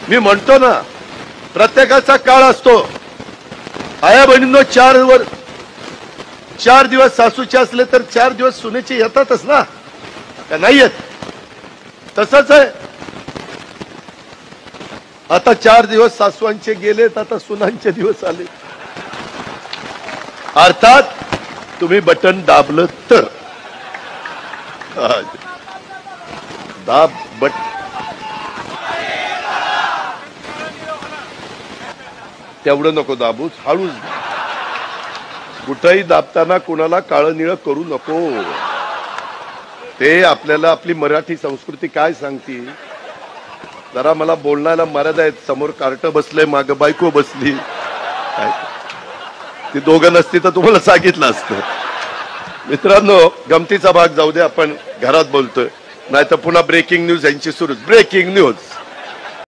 मी म्हणतो ना, प्रत्येकाचा काळ असतो. आया बहिणींनो, 4 दिवस सासूचे असले तर 4 दिवस सुनेचे येतातच ना, का नाही येत? तसंच आहे. आता 4 दिवस सासूंचे गेलेत, आता सुनांचे दिवस आले. अर्थात तुम्ही बटन दाबलं तर. दाब बट तेवढं नको दाबूच, हळूच. कुठंही दाबताना कुणाला काळं निळं करू नको. ते आपल्याला आपली मराठी संस्कृती काय सांगते. जरा मला बोलण्याला मर्यादा आहेत. समोर कार्ट बसलंय, माग बायको बसली. ती दोघं नसती तर तुम्हाला सांगितलं असतं. मित्रांनो, गमतीचा भाग जाऊ दे, आपण घरात बोलतोय, नाही तर पुन्हा ब्रेकिंग न्यूज यांची सुरू. Breaking news.